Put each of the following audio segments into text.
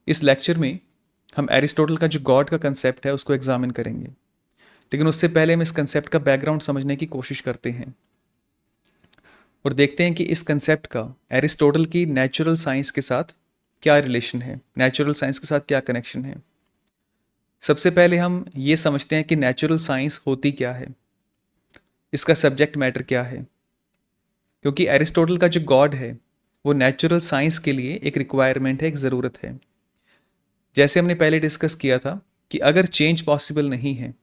इस लेक्चर में हम एरिस्टोटल का जो गॉड का कंसेप्ट है उसको एग्जामिन करेंगे, लेकिन उससे पहले हम इस कंसेप्ट का बैकग्राउंड समझने की कोशिश करते हैं और देखते हैं कि इस कंसेप्ट का एरिस्टोटल की नेचुरल साइंस के साथ क्या रिलेशन है, नेचुरल साइंस के साथ क्या कनेक्शन है। सबसे पहले हम ये समझते हैं कि नेचुरल साइंस होती क्या है, इसका सब्जेक्ट मैटर क्या है। क्योंकि एरिस्टोटल का जो गॉड है वो नेचुरल साइंस के लिए एक रिक्वायरमेंट है, एक ज़रूरत है। जैसे हमने पहले डिस्कस किया था कि अगर चेंज पॉसिबल नहीं है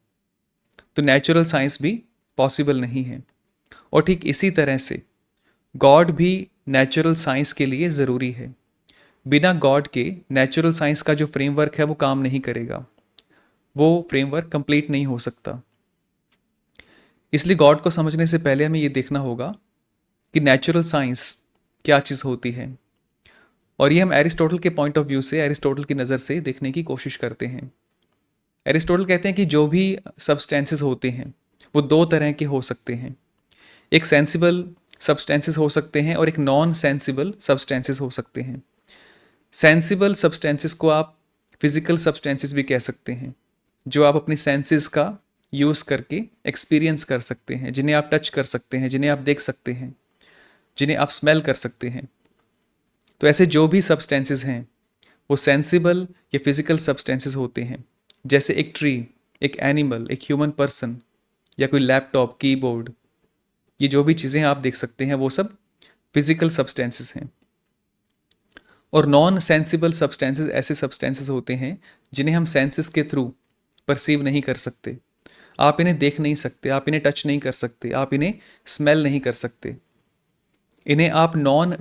तो नेचुरल साइंस भी पॉसिबल नहीं है, और ठीक इसी तरह से गॉड भी नेचुरल साइंस के लिए ज़रूरी है। बिना गॉड के नेचुरल साइंस का जो फ्रेमवर्क है वो काम नहीं करेगा, वो फ्रेमवर्क कंप्लीट नहीं हो सकता। इसलिए गॉड को समझने से पहले हमें ये देखना होगा कि नेचुरल साइंस क्या चीज़ होती है, और ये हम एरिस्टोटल के पॉइंट ऑफ व्यू से, एरिस्टोटल की नज़र से देखने की कोशिश करते हैं। एरिस्टोटल कहते हैं कि जो भी सब्सटेंसेस होते हैं वो दो तरह के हो सकते हैं। एक सेंसिबल सब्सटेंसेस हो सकते हैं और एक नॉन सेंसिबल सब्सटेंसेस हो सकते हैं। सेंसिबल सब्सटेंसेस को आप फिजिकल सब्सटेंसेस भी कह सकते हैं, जो आप अपनी सेंसेस का यूज़ करके एक्सपीरियंस कर सकते हैं, जिन्हें आप टच कर सकते हैं, जिन्हें आप देख सकते हैं, जिन्हें आप स्मेल कर सकते हैं। तो ऐसे जो भी सब्सटेंसेस हैं वो सेंसिबल या फिजिकल सब्सटेंसेस होते हैं। जैसे एक ट्री, एक एनिमल, एक ह्यूमन पर्सन, या कोई लैपटॉप, कीबोर्ड, ये जो भी चीज़ें आप देख सकते हैं वो सब फिजिकल सब्सटेंसेस हैं। और नॉन सेंसिबल सब्सटेंसेस ऐसे सब्सटेंसेस होते हैं जिन्हें हम सेंसेस के थ्रू परसीव नहीं कर सकते। आप इन्हें देख नहीं सकते, आप इन्हें टच नहीं कर सकते, आप इन्हें स्मेल नहीं कर सकते। इन्हें आप नॉन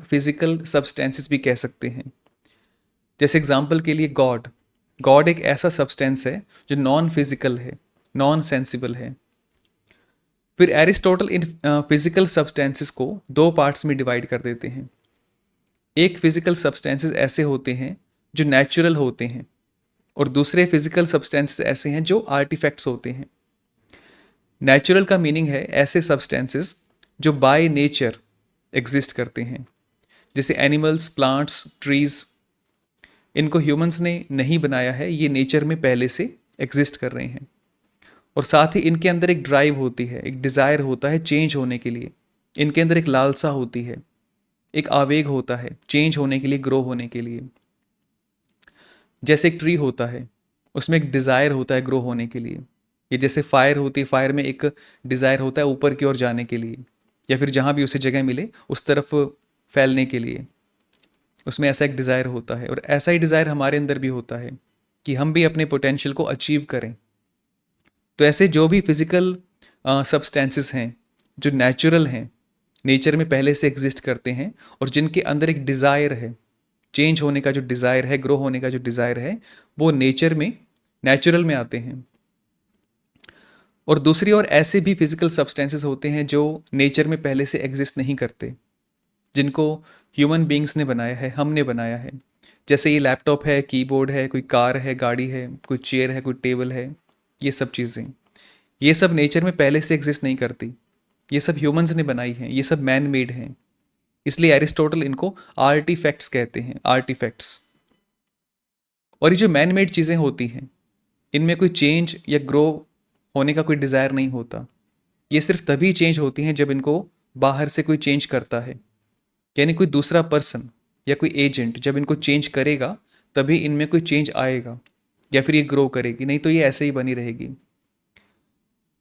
फिजिकल सब्सटेंसेस भी कह सकते हैं। जैसे एग्जाम्पल के लिए गॉड एक ऐसा सब्सटेंस है जो नॉन फिजिकल है, नॉन सेंसिबल है। फिर एरिस्टोटल इन फिजिकल सब्सटेंसेस को दो पार्ट्स में डिवाइड कर देते हैं। एक फिजिकल सब्सटेंसेस ऐसे होते हैं जो नेचुरल होते हैं, और दूसरे फिजिकल सब्सटेंसेस ऐसे हैं जो आर्टिफैक्ट्स होते हैं। नेचुरल का मीनिंग है ऐसे सब्सटेंसेस जो बाय नेचर एग्जिस्ट करते हैं, जैसे एनिमल्स, प्लांट्स, ट्रीज। इनको ह्यूमंस ने नहीं बनाया है, ये नेचर में पहले से एग्जिस्ट कर रहे हैं। और साथ ही इनके अंदर एक ड्राइव होती है, एक डिज़ायर होता है चेंज होने के लिए। इनके अंदर एक लालसा होती है, एक आवेग होता है चेंज होने के लिए, ग्रो होने के लिए। जैसे एक ट्री होता है, उसमें एक डिज़ायर होता है ग्रो होने के लिए। ये जैसे फायर होती है, फायर में एक डिज़ायर होता है ऊपर की ओर जाने के लिए, या फिर जहाँ भी उसे जगह मिले उस तरफ फैलने के लिए। उसमें ऐसा एक डिज़ायर होता है, और ऐसा ही डिज़ायर हमारे अंदर भी होता है कि हम भी अपने पोटेंशियल को अचीव करें। तो ऐसे जो भी फिजिकल सब्सटेंसेस हैं जो नेचुरल हैं, नेचर में पहले से एग्जिस्ट करते हैं, और जिनके अंदर एक डिज़ायर है, चेंज होने का जो डिज़ायर है, ग्रो होने का जो डिज़ायर है, वो नेचुरल में आते हैं। और दूसरी ओर ऐसे भी फिजिकल सब्सटेंसेस होते हैं जो नेचर में पहले से एग्जिस्ट नहीं करते, जिनको ह्यूमन बींग्स ने बनाया है, हमने बनाया है। जैसे ये लैपटॉप है, कीबोर्ड है, कोई कार है, गाड़ी है, कोई चेयर है, कोई टेबल है। ये सब चीज़ें, ये सब नेचर में पहले से एग्जिस्ट नहीं करती, ये सब ह्यूमंस ने बनाई हैं, ये सब मैन मेड हैं। इसलिए एरिस्टोटल इनको आर्टिफैक्ट्स कहते हैं, आर्टिफैक्ट्स। और ये जो मैन मेड चीज़ें होती हैं, इनमें कोई चेंज या ग्रो होने का कोई डिज़ायर नहीं होता। ये सिर्फ तभी चेंज होती हैं जब इनको बाहर से कोई चेंज करता है, यानी कोई दूसरा पर्सन या कोई एजेंट जब इनको चेंज करेगा तभी इनमें कोई चेंज आएगा, या फिर ये ग्रो करेगी, नहीं तो ये ऐसे ही बनी रहेगी।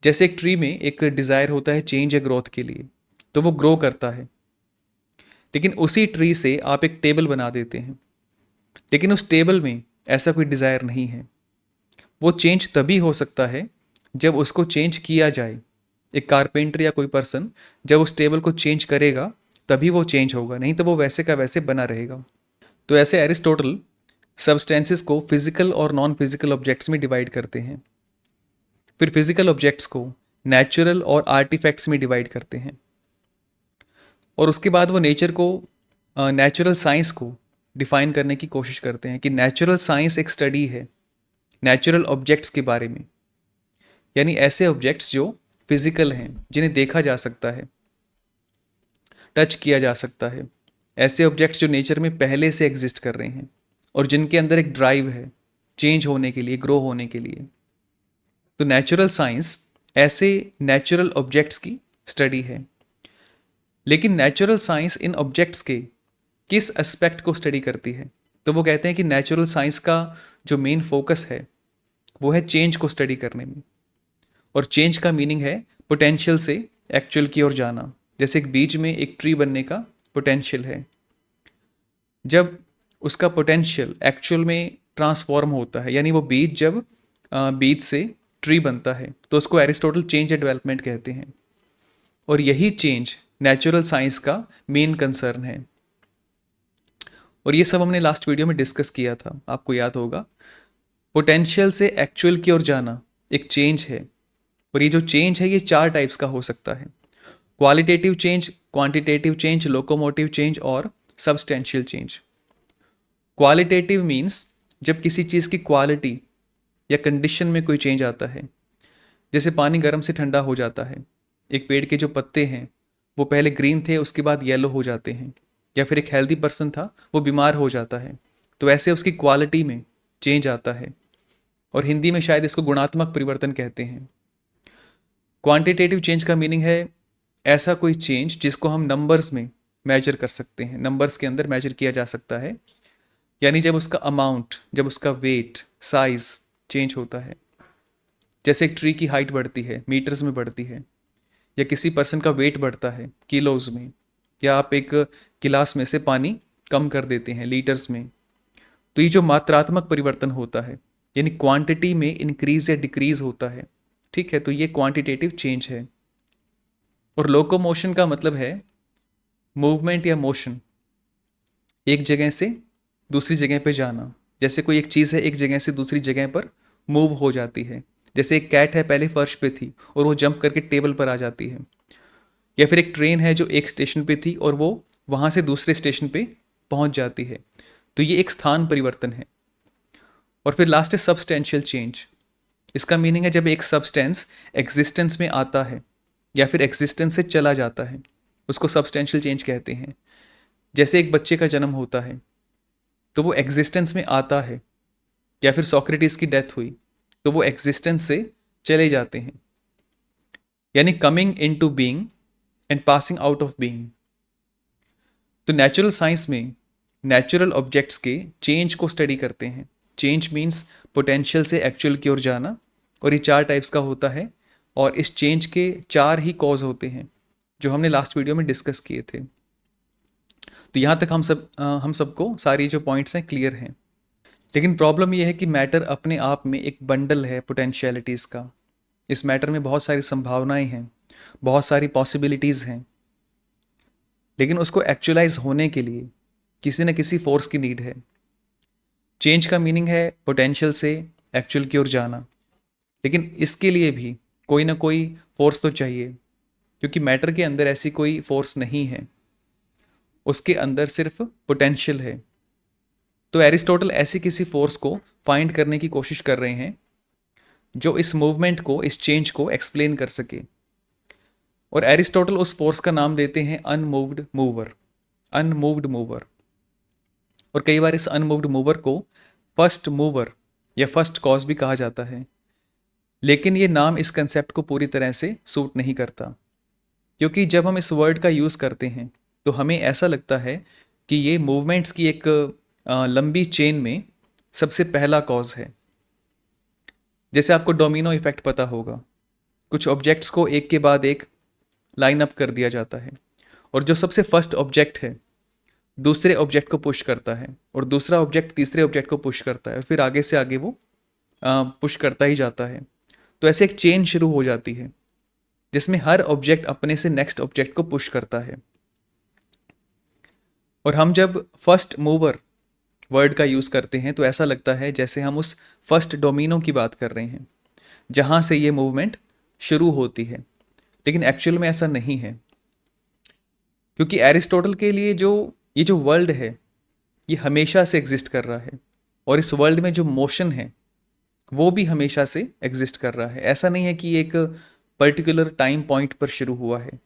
जैसे एक ट्री में एक डिज़ायर होता है चेंज या ग्रोथ के लिए, तो वो ग्रो करता है। लेकिन उसी ट्री से आप एक टेबल बना देते हैं, लेकिन उस टेबल में ऐसा कोई डिज़ायर नहीं है। वो चेंज तभी हो सकता है जब उसको चेंज किया जाए। एक कारपेंटर या कोई पर्सन जब उस टेबल को चेंज करेगा तभी वो चेंज होगा, नहीं तो वो वैसे का वैसे बना रहेगा। तो ऐसे एरिस्टोटल सब्सटेंसेस को फिजिकल और नॉन फिजिकल ऑब्जेक्ट्स में डिवाइड करते हैं। फिर फिजिकल ऑब्जेक्ट्स को नेचुरल और आर्टिफैक्ट्स में डिवाइड करते हैं, और उसके बाद वो नेचुरल साइंस को डिफाइन करने की कोशिश करते हैं कि नेचुरल साइंस एक स्टडी है नेचुरल ऑब्जेक्ट्स के बारे में, यानी ऐसे ऑब्जेक्ट्स जो फिजिकल हैं, जिन्हें देखा जा सकता है, टच किया जा सकता है, ऐसे ऑब्जेक्ट्स जो नेचर में पहले से एग्जिस्ट कर रहे हैं। और जिनके अंदर एक ड्राइव है चेंज होने के लिए, ग्रो होने के लिए। तो नेचुरल साइंस ऐसे नेचुरल ऑब्जेक्ट्स की स्टडी है। लेकिन नेचुरल साइंस इन ऑब्जेक्ट्स के किस एस्पेक्ट को स्टडी करती है? तो वो कहते हैं कि नेचुरल साइंस का जो मेन फोकस है वो है चेंज को स्टडी करने में। और चेंज का मीनिंग है पोटेंशियल से एक्चुअल की ओर जाना। जैसे एक बीज में एक ट्री बनने का पोटेंशियल है, जब उसका पोटेंशियल एक्चुअल में ट्रांसफॉर्म होता है, यानी वो बीज जब बीज से ट्री बनता है, तो उसको एरिस्टोटल चेंज एंड डेवलपमेंट कहते हैं। और यही चेंज नेचुरल साइंस का मेन कंसर्न है। और ये सब हमने लास्ट वीडियो में डिस्कस किया था, आपको याद होगा। पोटेंशियल से एक्चुअल की ओर जाना एक चेंज है। और ये जो चेंज है ये 4 टाइप्स का हो सकता है: qualitative change, quantitative change, locomotive change और सब्सटेंशियल चेंज। क्वालिटेटिव मीन्स जब किसी चीज़ की क्वालिटी या कंडीशन में कोई चेंज आता है। जैसे पानी गर्म से ठंडा हो जाता है, एक पेड़ के जो पत्ते हैं वो पहले ग्रीन थे, उसके बाद येलो हो जाते हैं। या फिर एक हेल्दी पर्सन था, वो बीमार हो जाता है, तो ऐसे उसकी क्वालिटी में चेंज आता है। और हिंदी में शायद इसको गुणात्मक परिवर्तन कहते हैं। क्वांटिटेटिव चेंज का मीनिंग है ऐसा कोई चेंज जिसको हम नंबर्स में मेजर कर सकते हैं, नंबर्स के अंदर मेजर किया जा सकता है। यानी जब उसका अमाउंट, जब उसका वेट, साइज चेंज होता है। जैसे एक ट्री की हाइट बढ़ती है, मीटर्स में बढ़ती है, या किसी पर्सन का वेट बढ़ता है किलोज में, या आप एक गिलास में से पानी कम कर देते हैं लीटर्स में। तो ये जो मात्रात्मक परिवर्तन होता है, यानी क्वांटिटी में इंक्रीज या डिक्रीज होता है, ठीक है, तो ये क्वांटिटेटिव चेंज है। और लोकोमोशन का मतलब है मूवमेंट या मोशन, एक जगह से दूसरी जगह पे जाना। जैसे कोई एक चीज़ है एक जगह से दूसरी जगह पर मूव हो जाती है। जैसे एक कैट है, पहले फर्श पे थी और वो जंप करके टेबल पर आ जाती है। या फिर एक ट्रेन है जो एक स्टेशन पे थी और वो वहाँ से दूसरे स्टेशन पे पहुँच जाती है। तो ये एक स्थान परिवर्तन है। और फिर लास्ट है सब्सटेंशियल चेंज। इसका मीनिंग है जब एक सब्सटेंस एग्जिस्टेंस में आता है या फिर एग्जिस्टेंस से चला जाता है, उसको सब्सटेंशियल चेंज कहते हैं। जैसे एक बच्चे का जन्म होता है तो वो एग्जिस्टेंस में आता है, या फिर सोक्रेटिस की डेथ हुई तो वो एग्जिस्टेंस से चले जाते हैं। यानी coming into being and passing out of being. तो नेचुरल साइंस में नेचुरल ऑब्जेक्ट्स के चेंज को स्टडी करते हैं। चेंज मीन्स पोटेंशियल से एक्चुअल की ओर जाना। और ये 4 टाइप्स का होता है, और इस चेंज के 4 ही कॉज होते हैं जो हमने लास्ट वीडियो में डिस्कस किए थे। तो यहाँ तक हम सबको सारी जो पॉइंट्स हैं क्लियर हैं। लेकिन प्रॉब्लम यह है कि मैटर अपने आप में एक बंडल है पोटेंशियलिटीज़ का। इस मैटर में बहुत सारी संभावनाएं हैं, बहुत सारी पॉसिबिलिटीज़ हैं, लेकिन उसको एक्चुअलाइज होने के लिए किसी न किसी फोर्स की नीड है। चेंज का मीनिंग है पोटेंशियल से एक्चुअल की ओर जाना, लेकिन इसके लिए भी कोई ना कोई फोर्स तो चाहिए, क्योंकि मैटर के अंदर ऐसी कोई फोर्स नहीं है, उसके अंदर सिर्फ पोटेंशियल है। तो एरिस्टोटल ऐसी किसी फोर्स को फाइंड करने की कोशिश कर रहे हैं जो इस मूवमेंट को, इस चेंज को एक्सप्लेन कर सके। और एरिस्टोटल उस फोर्स का नाम देते हैं अनमूव्ड मूवर, अनमूव्ड मूवर। और कई बार इस अनमूव्ड मूवर को फर्स्ट मूवर या फर्स्ट कॉज भी कहा जाता है, लेकिन ये नाम इस कंसेप्ट को पूरी तरह से सूट नहीं करता, क्योंकि जब हम इस वर्ड का यूज़ करते हैं तो हमें ऐसा लगता है कि ये मूवमेंट्स की एक लंबी चेन में सबसे पहला कॉज है। जैसे आपको डोमिनो इफेक्ट पता होगा, कुछ ऑब्जेक्ट्स को एक के बाद एक लाइन अप कर दिया जाता है, और जो सबसे फर्स्ट ऑब्जेक्ट है दूसरे ऑब्जेक्ट को पुश करता है, और दूसरा ऑब्जेक्ट तीसरे ऑब्जेक्ट को पुश करता है, फिर आगे से आगे वो पुश करता ही जाता है। तो ऐसे एक चेन शुरू हो जाती है जिसमें हर ऑब्जेक्ट अपने से नेक्स्ट ऑब्जेक्ट को पुश करता है। और हम जब फर्स्ट मूवर वर्ड का यूज़ करते हैं तो ऐसा लगता है जैसे हम उस फर्स्ट डोमिनो की बात कर रहे हैं जहाँ से ये मूवमेंट शुरू होती है, लेकिन एक्चुअल में ऐसा नहीं है। क्योंकि एरिस्टोटल के लिए ये जो वर्ल्ड है ये हमेशा से एग्जिस्ट कर रहा है, और इस वर्ल्ड में जो मोशन है वो भी हमेशा से एग्जिस्ट कर रहा है। ऐसा नहीं है कि एक पर्टिकुलर टाइम पॉइंट पर शुरू हुआ है।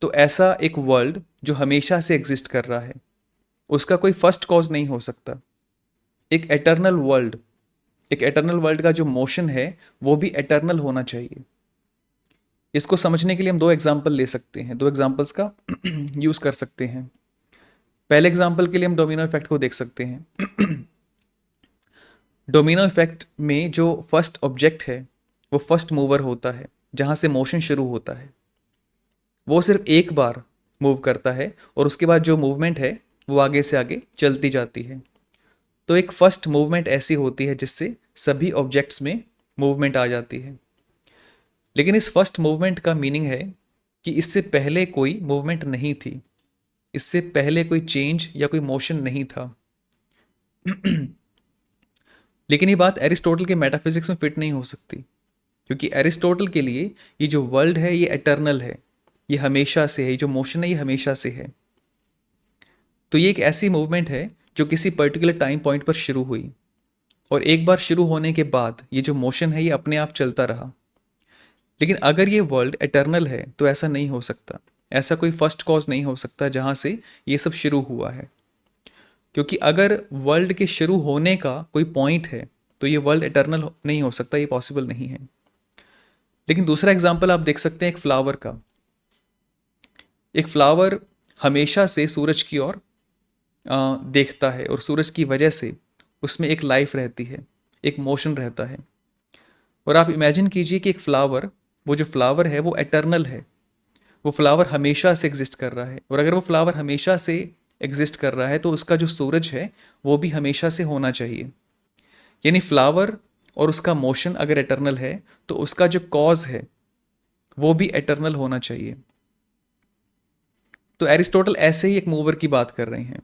तो ऐसा एक वर्ल्ड जो हमेशा से एग्जिस्ट कर रहा है, उसका कोई फर्स्ट कॉज नहीं हो सकता, एक एटर्नल वर्ल्ड का जो मोशन है वो भी एटर्नल होना चाहिए। इसको समझने के लिए हम दो एग्जाम्पल ले सकते हैं, दो एग्जाम्पल्स का यूज कर सकते हैं। पहले एग्जाम्पल के लिए हम डोमिनो इफेक्ट को देख सकते हैं। डोमिनो इफेक्ट में जो फर्स्ट ऑब्जेक्ट है वो फर्स्ट मूवर होता है, जहां से मोशन शुरू होता है। वो सिर्फ एक बार मूव करता है और उसके बाद जो मूवमेंट है वो आगे से आगे चलती जाती है। तो एक फर्स्ट मूवमेंट ऐसी होती है जिससे सभी ऑब्जेक्ट्स में मूवमेंट आ जाती है। लेकिन इस फर्स्ट मूवमेंट का मीनिंग है कि इससे पहले कोई मूवमेंट नहीं थी, इससे पहले कोई चेंज या कोई मोशन नहीं था। लेकिन ये बात एरिस्टोटल के मेटाफिजिक्स में फिट नहीं हो सकती, क्योंकि एरिस्टोटल के लिए ये जो वर्ल्ड है ये एटर्नल है, ये हमेशा से है, ये जो मोशन है ये हमेशा से है। तो ये एक ऐसी मूवमेंट है जो किसी पर्टिकुलर टाइम पॉइंट पर शुरू हुई, और एक बार शुरू होने के बाद ये जो मोशन है ये अपने आप चलता रहा। लेकिन अगर ये वर्ल्ड एटर्नल है तो ऐसा नहीं हो सकता, ऐसा कोई फर्स्ट कॉज नहीं हो सकता जहां से ये सब शुरू हुआ है। क्योंकि अगर वर्ल्ड के शुरू होने का कोई पॉइंट है तो ये वर्ल्ड एटर्नल नहीं हो सकता, ये पॉसिबल नहीं है। लेकिन दूसरा एग्जाम्पल आप देख सकते हैं एक फ्लावर का। एक फ्लावर हमेशा से सूरज की ओर देखता है, और सूरज की वजह से उसमें एक लाइफ रहती है, एक मोशन रहता है। और आप इमेजिन कीजिए कि एक फ्लावर, वो जो फ्लावर है वो एटर्नल है, वो फ्लावर हमेशा से एग्जिस्ट कर रहा है। और अगर वो फ्लावर हमेशा से एग्जिस्ट कर रहा है तो उसका जो सूरज है वो भी हमेशा से होना चाहिए। यानी फ्लावर और उसका मोशन अगर एटर्नल है तो उसका जो कॉज है वो भी एटर्नल होना चाहिए। तो एरिस्टोटल ऐसे ही एक मूवर की बात कर रहे हैं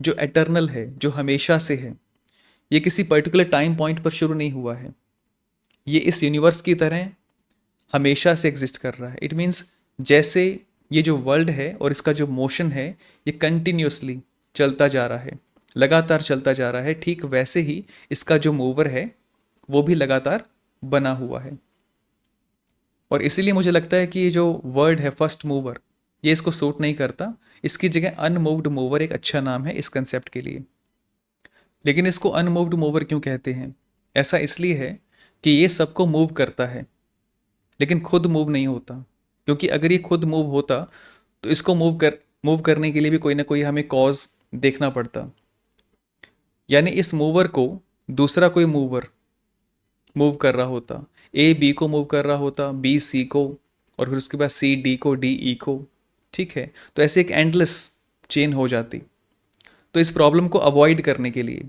जो एटर्नल है, जो हमेशा से है। ये किसी पर्टिकुलर टाइम पॉइंट पर शुरू नहीं हुआ है, ये इस यूनिवर्स की तरह हमेशा से एग्जिस्ट कर रहा है। इट मीन्स जैसे ये जो वर्ल्ड है और इसका जो मोशन है ये कंटिन्यूसली चलता जा रहा है, लगातार चलता जा रहा है, ठीक वैसे ही इसका जो मूवर है वो भी लगातार बना हुआ है। और इसीलिए मुझे लगता है कि ये जो वर्ड है फर्स्ट मूवर, ये इसको सूट नहीं करता। इसकी जगह अनमूव्ड मूवर एक अच्छा नाम है इस कंसेप्ट के लिए। लेकिन इसको अनमूव्ड मूवर क्यों कहते हैं? ऐसा इसलिए है कि ये सबको मूव करता है लेकिन खुद मूव नहीं होता। क्योंकि अगर ये खुद मूव होता तो इसको मूव करने के लिए भी कोई ना कोई हमें कॉज देखना पड़ता। यानी इस मूवर को दूसरा कोई मूवर मूव कर रहा होता, ए बी को मूव कर रहा होता, बी सी को, और फिर उसके बाद सी डी को, डी ई को। ठीक है, तो ऐसे एक एंडलेस चेन हो जाती। तो इस प्रॉब्लम को अवॉइड करने के लिए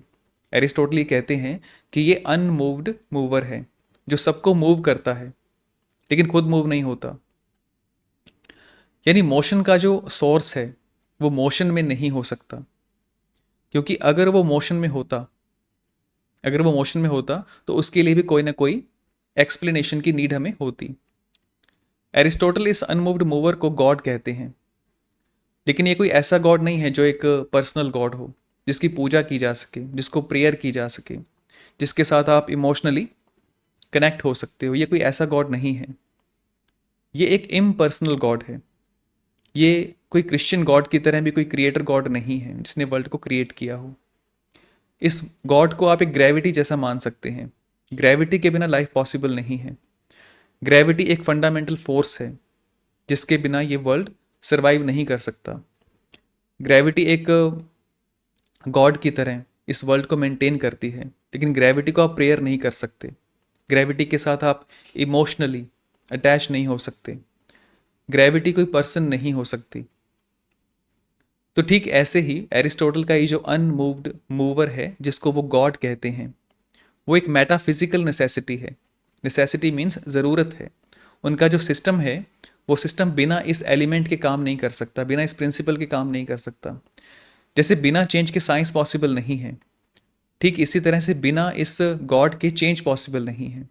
एरिस्टोटल कहते हैं कि ये अनमूव्ड मूवर है जो सबको मूव करता है लेकिन खुद मूव नहीं होता। यानी मोशन का जो सोर्स है वो मोशन में नहीं हो सकता, क्योंकि अगर वो मोशन में होता तो उसके लिए भी कोई ना कोई एक्सप्लेनेशन की नीड हमें होती। एरिस्टोटल इस अनमूव्ड मूवर को गॉड कहते हैं, लेकिन ये कोई ऐसा गॉड नहीं है जो एक पर्सनल गॉड हो, जिसकी पूजा की जा सके, जिसको प्रेयर की जा सके, जिसके साथ आप इमोशनली कनेक्ट हो सकते हो। ये कोई ऐसा गॉड नहीं है, ये एक इम्पर्सनल गॉड है। ये कोई क्रिश्चियन गॉड की तरह भी कोई क्रिएटर गॉड नहीं है जिसने वर्ल्ड को क्रिएट किया हो। इस गॉड को आप एक ग्रेविटी जैसा मान सकते हैं। ग्रेविटी के बिना लाइफ पॉसिबल नहीं है। ग्रेविटी एक फंडामेंटल फोर्स है जिसके बिना ये वर्ल्ड सर्वाइव नहीं कर सकता। ग्रेविटी एक गॉड की तरह इस वर्ल्ड को मेंटेन करती है, लेकिन ग्रेविटी को आप प्रेयर नहीं कर सकते। ग्रेविटी के साथ आप इमोशनली अटैच नहीं हो सकते। ग्रेविटी कोई पर्सन नहीं हो सकती। तो ठीक ऐसे ही एरिस्टोटल का ये जो अनमूव्ड मूवर है जिसको वो गॉड कहते हैं, वो एक मेटाफिजिकल नेसेसिटी है। नेसेसिटी मीन्स ज़रूरत है। उनका जो सिस्टम है वो सिस्टम बिना इस एलिमेंट के काम नहीं कर सकता, बिना इस प्रिंसिपल के काम नहीं कर सकता। जैसे बिना चेंज के साइंस पॉसिबल नहीं है, ठीक इसी तरह से बिना इस गॉड के चेंज पॉसिबल नहीं है।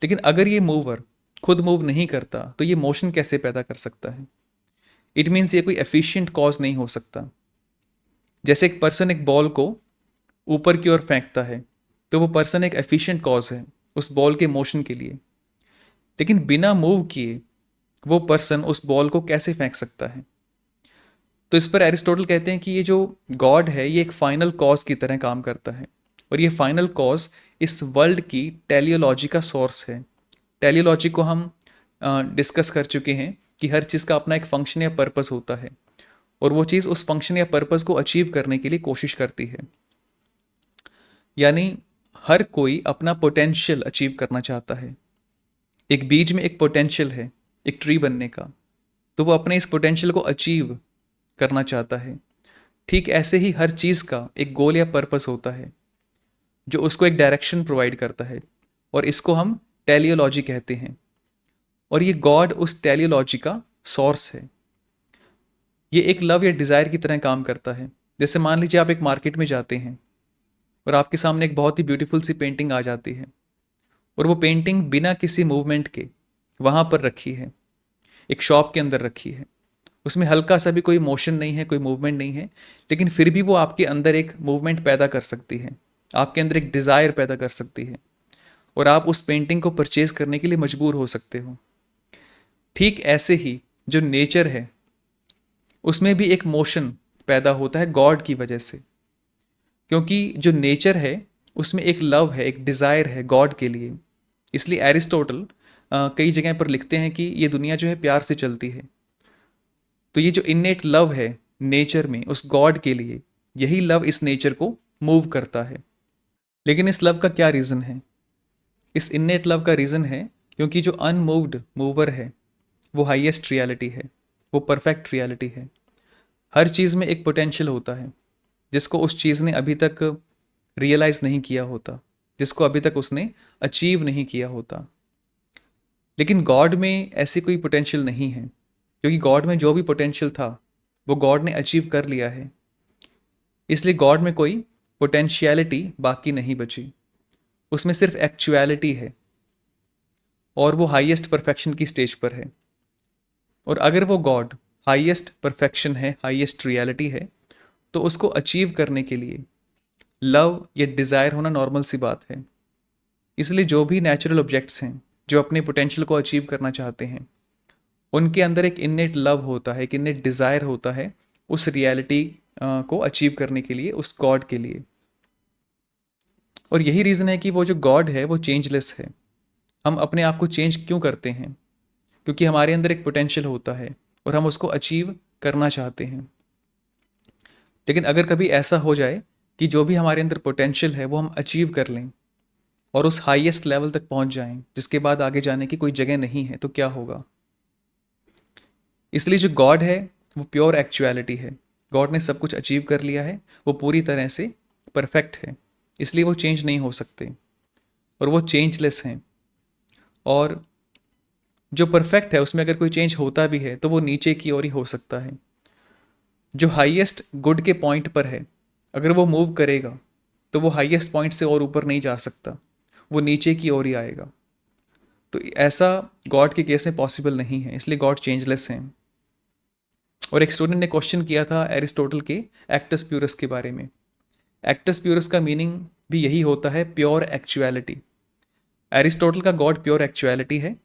लेकिन अगर ये मूवर खुद मूव नहीं करता तो ये मोशन कैसे पैदा कर सकता है? इट मीन्स ये कोई एफिशिएंट कॉज नहीं हो सकता। जैसे एक पर्सन एक बॉल को ऊपर की ओर फेंकता है तो वो पर्सन एक एफिशिएंट कॉज है उस बॉल के मोशन के लिए, लेकिन बिना मूव किए वो पर्सन उस बॉल को कैसे फेंक सकता है? तो इस पर एरिस्टोटल कहते हैं कि ये जो गॉड है ये एक फाइनल कॉज की तरह काम करता है। और ये फाइनल कॉज इस वर्ल्ड की टेलियोलॉजी का सोर्स है। टेलियोलॉजी को हम डिस्कस कर चुके हैं कि हर चीज़ का अपना एक फंक्शन या पर्पस होता है और वो चीज़ उस फंक्शन या पर्पस को अचीव करने के लिए कोशिश करती है। यानी हर कोई अपना पोटेंशियल अचीव करना चाहता है। एक बीज में एक पोटेंशियल है एक ट्री बनने का, तो वो अपने इस पोटेंशियल को अचीव करना चाहता है। ठीक ऐसे ही हर चीज़ का एक गोल या पर्पस होता है जो उसको एक डायरेक्शन प्रोवाइड करता है, और इसको हम टेलियोलॉजी कहते हैं। और ये गॉड उस टेलियोलॉजी का सोर्स है। ये एक लव या डिज़ायर की तरह काम करता है। जैसे मान लीजिए आप एक मार्केट में जाते हैं और आपके सामने एक बहुत ही ब्यूटीफुल सी पेंटिंग आ जाती है, और वो पेंटिंग बिना किसी मूवमेंट के वहाँ पर रखी है, एक शॉप के अंदर रखी है। उसमें हल्का सा भी कोई मोशन नहीं है, कोई मूवमेंट नहीं है, लेकिन फिर भी वो आपके अंदर एक मूवमेंट पैदा कर सकती है, आपके अंदर एक डिज़ायर पैदा कर सकती है, और आप उस पेंटिंग को परचेज करने के लिए मजबूर हो सकते हो। ठीक ऐसे ही जो नेचर है उसमें भी एक मोशन पैदा होता है गॉड की वजह से, क्योंकि जो नेचर है उसमें एक लव है, एक डिज़ायर है गॉड के लिए। इसलिए एरिस्टोटल कई जगह पर लिखते हैं कि ये दुनिया जो है प्यार से चलती है। तो ये जो इन्नेट लव है नेचर में उस गॉड के लिए, यही लव इस नेचर को मूव करता है। लेकिन इस लव का क्या रीज़न है? इस इन्नेट लव का रीज़न है क्योंकि जो अनमूव्ड मूवर है वो हाईएस्ट रियलिटी है, वो परफेक्ट रियलिटी है। हर चीज़ में एक पोटेंशियल होता है जिसको उस चीज़ ने अभी तक रियलाइज़ नहीं किया होता, जिसको अभी तक उसने अचीव नहीं किया होता। लेकिन गॉड में ऐसी कोई पोटेंशियल नहीं है, क्योंकि गॉड में जो भी पोटेंशियल था वो गॉड ने अचीव कर लिया है। इसलिए गॉड में कोई पोटेंशियलिटी बाकी नहीं बची, उसमें सिर्फ एक्चुअलिटी है, और वो हाईएस्ट परफेक्शन की स्टेज पर है। और अगर वो गॉड हाईएस्ट परफेक्शन है, हाईएस्ट रियलिटी है, तो उसको अचीव करने के लिए लव या डिज़ायर होना नॉर्मल सी बात है। इसलिए जो भी नेचुरल ऑब्जेक्ट्स हैं जो अपने पोटेंशियल को अचीव करना चाहते हैं, उनके अंदर एक इन्नेट लव होता है, एक इन्नेट डिज़ायर होता है उस रियलिटी को अचीव करने के लिए, उस गॉड के लिए। और यही रीज़न है कि वो जो गॉड है वो चेंजलेस है। हम अपने आप को चेंज क्यों करते हैं? क्योंकि हमारे अंदर एक पोटेंशियल होता है और हम उसको अचीव करना चाहते हैं। लेकिन अगर कभी ऐसा हो जाए कि जो भी हमारे अंदर पोटेंशियल है वो हम अचीव कर लें और उस हाईएस्ट लेवल तक पहुंच जाएं, जिसके बाद आगे जाने की कोई जगह नहीं है, तो क्या होगा? इसलिए जो गॉड है वो प्योर एक्चुअलिटी है। गॉड ने सब कुछ अचीव कर लिया है, वो पूरी तरह से परफेक्ट है, इसलिए वो चेंज नहीं हो सकते और वो चेंजलेस हैं। और जो परफेक्ट है उसमें अगर कोई चेंज होता भी है तो वो नीचे की ओर ही हो सकता है। जो हाईएस्ट गुड के पॉइंट पर है, अगर वो मूव करेगा तो वो हाईएस्ट पॉइंट से और ऊपर नहीं जा सकता, वो नीचे की ओर ही आएगा। तो ऐसा गॉड के केस में पॉसिबल नहीं है, इसलिए गॉड चेंजलेस हैं। और एक स्टूडेंट ने क्वेश्चन किया था एरिस्टोटल के एक्टस प्यूरस के बारे में। एक्टस प्यूरस का मीनिंग भी यही होता है, प्योर एक्चुअलिटी। एरिस्टोटल का गॉड प्योर एक्चुअलिटी है,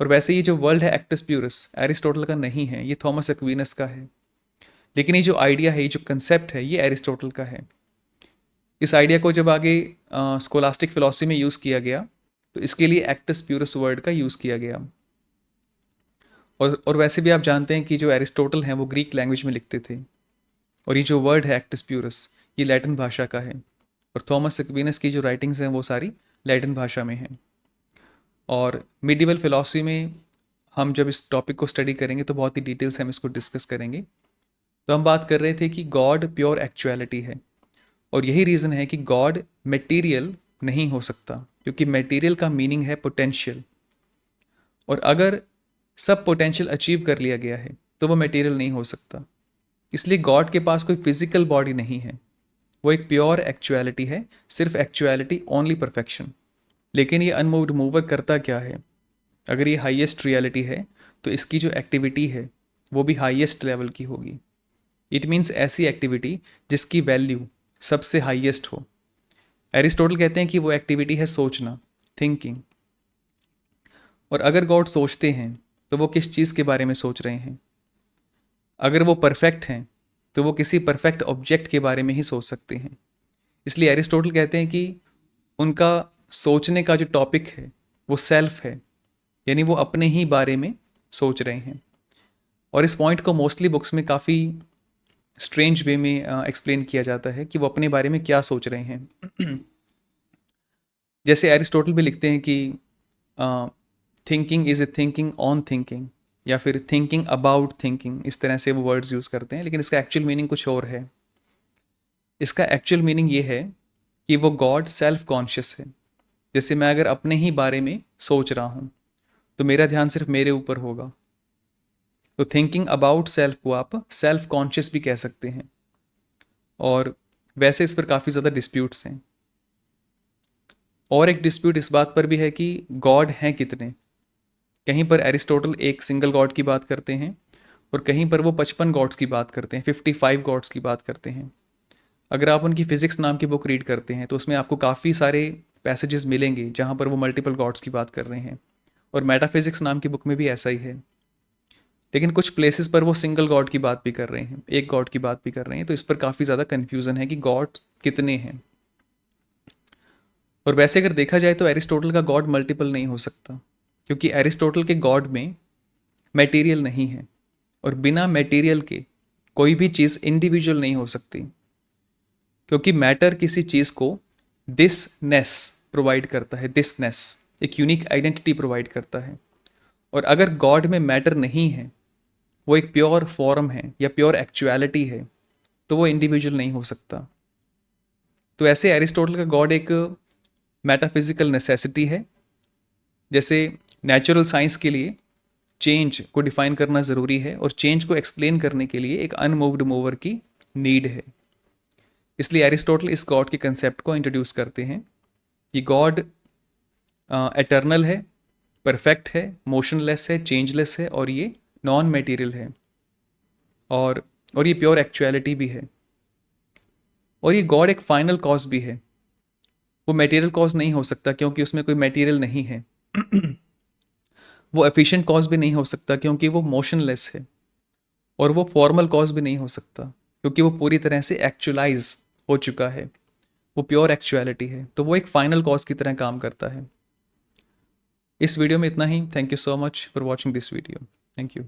और वैसे ये जो वर्ल्ड है एक्टस प्यूरस एरिस्टोटल का नहीं है, ये थॉमस एक्विनस का है। लेकिन ये जो आइडिया है, ये जो कंसेप्ट है, ये एरिस्टोटल का है। इस आइडिया को जब आगे स्कोलास्टिक फिलॉसफी में यूज़ किया गया तो इसके लिए एक्टस प्यूरस वर्ड का यूज़ किया गया। और वैसे भी आप जानते हैं कि जो एरिस्टोटल हैं वो ग्रीक लैंग्वेज में लिखते थे, और ये जो वर्ड है एक्टस प्यूरस ये लैटिन भाषा का है, और थॉमस एक्विनस की जो राइटिंग्स हैं वो सारी लैटिन भाषा में हैं। और मिडिवल फिलॉसफी में हम जब इस टॉपिक को स्टडी करेंगे तो बहुत ही डिटेल से हम इसको डिस्कस करेंगे। तो हम बात कर रहे थे कि गॉड प्योर एक्चुअलिटी है, और यही रीज़न है कि गॉड मटेरियल नहीं हो सकता, क्योंकि मटेरियल का मीनिंग है पोटेंशियल। और अगर सब पोटेंशियल अचीव कर लिया गया है तो वो मटेरियल नहीं हो सकता। इसलिए गॉड के पास कोई फिजिकल बॉडी नहीं है, वो एक प्योर एक्चुअलिटी है, सिर्फ एक्चुअलिटी, ओनली परफेक्शन। लेकिन ये अनमूव्ड मूवर करता क्या है? अगर ये हाईएस्ट रियलिटी है तो इसकी जो एक्टिविटी है वो भी हाईएस्ट लेवल की होगी। इट मीन्स ऐसी एक्टिविटी जिसकी वैल्यू सबसे हाईएस्ट हो। एरिस्टोटल कहते हैं कि वो एक्टिविटी है सोचना, थिंकिंग। और अगर गॉड सोचते हैं तो वो किस चीज़ के बारे में सोच रहे हैं? अगर वो परफेक्ट हैं तो वो किसी परफेक्ट ऑब्जेक्ट के बारे में ही सोच सकते हैं। इसलिए एरिस्टोटल कहते हैं कि उनका सोचने का जो टॉपिक है वो सेल्फ है, यानी वो अपने ही बारे में सोच रहे हैं। और इस पॉइंट को मोस्टली बुक्स में काफ़ी स्ट्रेंज वे में एक्सप्लेन किया जाता है कि वो अपने बारे में क्या सोच रहे हैं। जैसे एरिस्टोटल भी लिखते हैं कि thinking is a thinking on thinking, या फिर थिंकिंग अबाउट थिंकिंग, इस तरह से वो वर्ड्स यूज़ करते हैं, लेकिन इसका एक्चुअल मीनिंग कुछ और है। इसका एक्चुअल मीनिंग ये है कि वो गॉड सेल्फ कॉन्शियस है। जैसे मैं अगर अपने ही बारे में सोच रहा हूँ तो मेरा ध्यान सिर्फ मेरे ऊपर होगा, तो थिंकिंग अबाउट सेल्फ को आप सेल्फ कॉन्शियस भी कह सकते हैं। और वैसे इस पर काफ़ी ज़्यादा डिस्प्यूट्स हैं। और एक डिस्प्यूट इस बात पर भी है कि गॉड हैं कितने। कहीं पर एरिस्टोटल एक सिंगल गॉड की बात करते हैं और कहीं पर वो 55 गॉड्स की बात करते हैं, 55 गॉड्स की बात करते हैं। अगर आप उनकी फिजिक्स नाम की बुक रीड करते हैं तो उसमें आपको काफ़ी सारे पैसेजेस मिलेंगे जहाँ पर वो मल्टीपल गॉड्स की बात कर रहे हैं, और मेटाफिजिक्स नाम की बुक में भी ऐसा ही है। लेकिन कुछ प्लेसेस पर वो सिंगल गॉड की बात भी कर रहे हैं, एक गॉड की बात भी कर रहे हैं, तो इस पर काफ़ी ज़्यादा कन्फ्यूज़न है कि गॉड कितने हैं। और वैसे अगर देखा जाए तो एरिस्टोटल का गॉड मल्टीपल नहीं हो सकता, क्योंकि एरिस्टोटल के गॉड में मटेरियल नहीं है, और बिना मटेरियल के कोई भी चीज़ इंडिविजुअल नहीं हो सकती, क्योंकि मैटर किसी चीज़ को दिसनेस प्रोवाइड करता है, दिसनेस एक यूनिक आइडेंटिटी प्रोवाइड करता है। और अगर गॉड में मैटर नहीं है, वो एक प्योर फॉर्म है या प्योर एक्चुअलिटी है, तो वो इंडिविजुअल नहीं हो सकता। तो ऐसे एरिस्टोटल का गॉड एक मेटाफिजिकल नेसेसिटी है। जैसे नेचुरल साइंस के लिए चेंज को डिफाइन करना ज़रूरी है, और चेंज को एक्सप्लेन करने के लिए एक अनमूव्ड मूवर की नीड है। इसलिए एरिस्टोटल इस गॉड के कंसेप्ट को इंट्रोड्यूस करते हैं कि गॉड एटर्नल है, परफेक्ट है, मोशनलेस है, चेंजलेस है, और ये नॉन मटेरियल है, और ये प्योर एक्चुअलिटी भी है। और ये गॉड एक फाइनल कॉज भी है। वो मटेरियल कॉज नहीं हो सकता क्योंकि उसमें कोई मटेरियल नहीं है। वो एफिशिएंट कॉज भी नहीं हो सकता क्योंकि वो मोशनलेस है, और वो फॉर्मल कॉज भी नहीं हो सकता क्योंकि वो पूरी तरह से एक्चुअलाइज हो चुका है, वो प्योर एक्चुअलिटी है। तो वो एक फाइनल कॉज की तरह काम करता है। इस वीडियो में इतना ही। Thank you so much for watching this video. Thank you.